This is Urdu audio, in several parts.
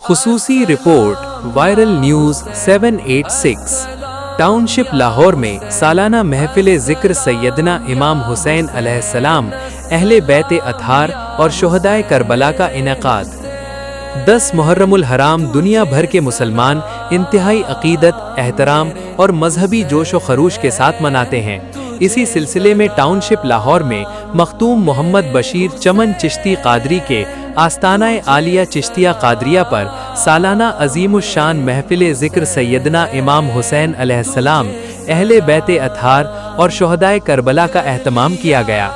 خصوصی رپورٹ وائرل نیوز 786 ٹاؤنشپ لاہور میں سالانہ محفل ذکر سیدنا امام حسین علیہ السلام اہل بیت اطہار اور شہدائے کربلا کا انعقاد 10 محرم الحرام دنیا بھر کے مسلمان انتہائی عقیدت، احترام اور مذہبی جوش و خروش کے ساتھ مناتے ہیں۔ اسی سلسلے میں ٹاؤن شپ لاہور میں مختوم محمد بشیر چمن چشتی قادری کے آستانہ عالیہ چشتیہ قادریہ پر سالانہ عظیم الشان محفل ذکر سیدنا امام حسین علیہ السلام اہل بیت اطہار اور شہدائے کربلا کا اہتمام کیا گیا۔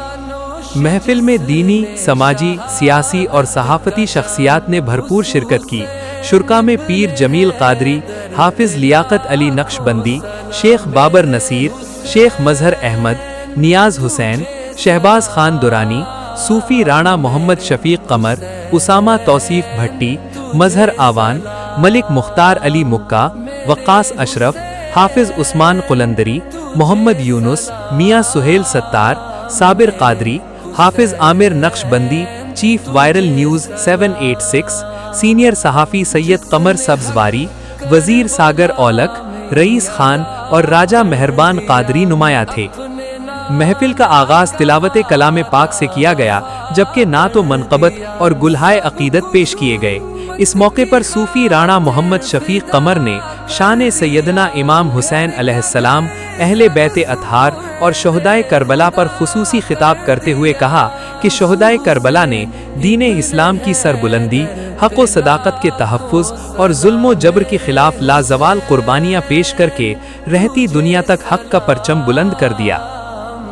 محفل میں دینی، سماجی، سیاسی اور صحافتی شخصیات نے بھرپور شرکت کی۔ شرکا میں پیر جمیل قادری، حافظ لیاقت علی نقش بندی، شیخ بابر نصیر، شیخ مظہر احمد، نیاز حسین، شہباز خان درانی، صوفی رانا محمد شفیق قمر، اسامہ توصیف بھٹی، مظہر آوان، ملک مختار علی مکہ، وقاص اشرف، حافظ عثمان قلندری، محمد یونس، میاں سہیل ستار، صابر قادری، حافظ عامر نقش بندی، چیف وائرل نیوز 786، سینئر صحافی سید قمر سبزواری، وزیر ساگر اولک، رئیس خان اور راجہ مہربان قادری نمایاں تھے۔ محفل کا آغاز تلاوت کلام پاک سے کیا گیا، جبکہ نعت و منقبت اور گلہائے عقیدت پیش کیے گئے۔ اس موقع پر صوفی رانا محمد شفیق قمر نے شان سیدنا امام حسین علیہ السلام اہل بیت اطہار اور شہدائے کربلا پر خصوصی خطاب کرتے ہوئے کہا کہ شہدائے کربلا نے دین اسلام کی سربلندی، حق و صداقت کے تحفظ اور ظلم و جبر کے خلاف لازوال قربانیاں پیش کر کے رہتی دنیا تک حق کا پرچم بلند کر دیا۔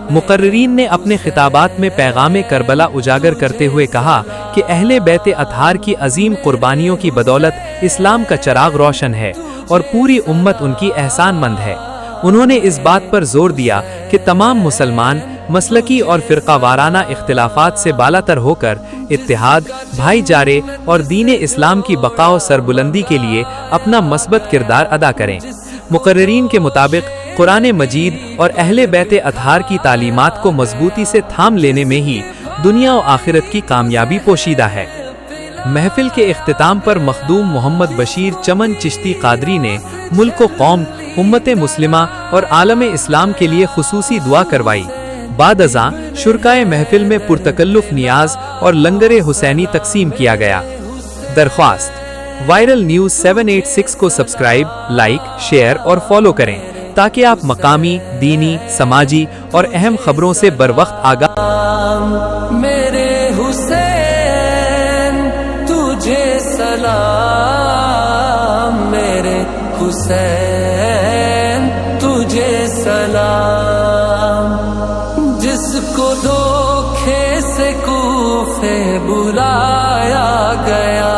مقررین نے اپنے خطابات میں پیغام کربلا اجاگر کرتے ہوئے کہا کہ اہل بیت اطہار کی عظیم قربانیوں کی بدولت اسلام کا چراغ روشن ہے اور پوری امت ان کی احسان مند ہے۔ انہوں نے اس بات پر زور دیا کہ تمام مسلمان مسلکی اور فرقہ وارانہ اختلافات سے بالاتر ہو کر اتحاد، بھائی چارے اور دین اسلام کی بقا و سربلندی کے لیے اپنا مثبت کردار ادا کریں۔ مقررین کے مطابق قرآن مجید اور اہل بیت اطہار کی تعلیمات کو مضبوطی سے تھام لینے میں ہی دنیا و آخرت کی کامیابی پوشیدہ ہے۔ محفل کے اختتام پر مخدوم محمد بشیر چمن چشتی قادری نے ملک و قوم، امت مسلمہ اور عالم اسلام کے لیے خصوصی دعا کروائی۔ بعد ازاں شرکائے محفل میں پرتکلف نیاز اور لنگر حسینی تقسیم کیا گیا۔ درخواست: وائرل نیوز 786 کو سبسکرائب، لائک، شیئر اور فالو کریں تاکہ آپ مقامی، دینی، سماجی اور اہم خبروں سے بروقت آگاہ۔ میرے حسین تجھے سلام، میرے حسین تجھے سلام، جس کو دھوکے سے کوفے بلایا گیا،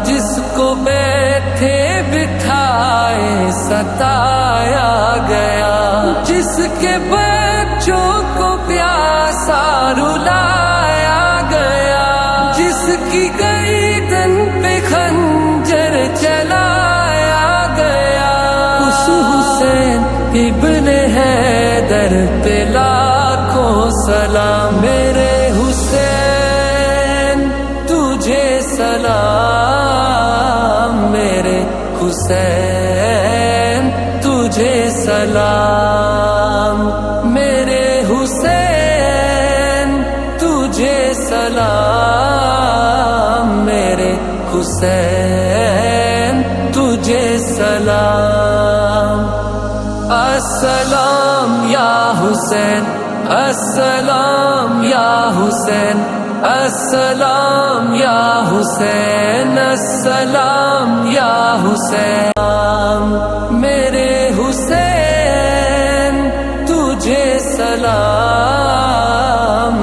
جس کو بیٹھے بٹھائے ستایا گیا، جس کے بچوں کو پیاسا رلایا گیا، جس کی گردن پہ خنجر چلایا گیا، اس حسین ابن حیدر پہ لاکھوں سلام۔ میرے حسین تجھے سلام، میرے حسین تجھے سلام، میرے حسین تجھے سلام، میرے حسین تجھے سلام۔ السلام یا حسین، السلام یا حسین، السلام یا حسین، السلام یا حسین، میرے حسین تجھے سلام،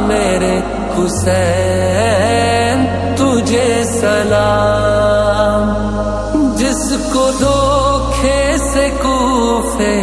میرے حسین تجھے سلام، جس کو دھوکے سے کوفے